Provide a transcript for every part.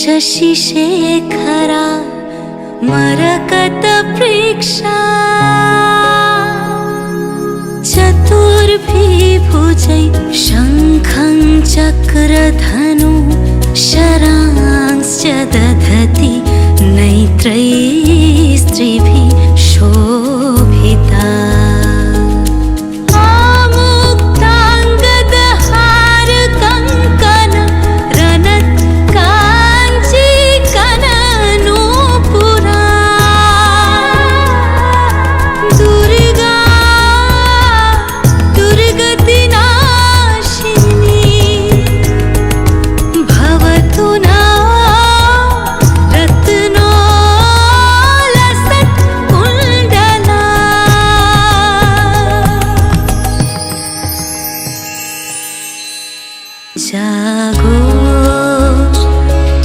शशि शेखरा मरकत प्रेक्षा चतुर्भिभुजै शङ्खं चक्रधनु शरांश्च दधति नैत्रैः स्त्रिभिः शोभिता जागो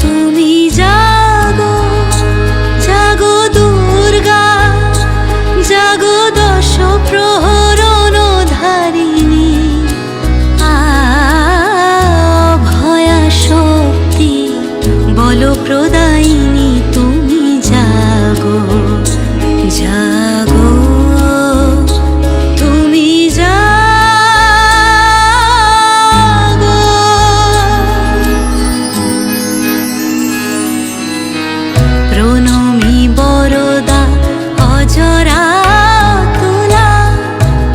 तुमी जागो जागो दुर्गा जागो दश प्रहरण धारिणी भया शक्ति बल प्रदायिनी तुमी जागो जागो तुमी প্রণমি বরদা অজরা তুলা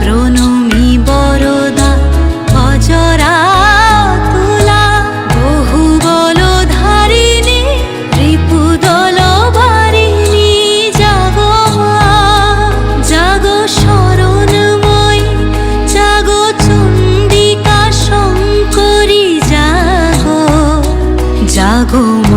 প্রণমি বরদা অজরা তুলা বহু বল ধারিণী ত্রিপুদল বারিণী জাগো মা জাগো শরণময়ী জাগো চণ্ডিকা শঙ্করী জাগো জাগো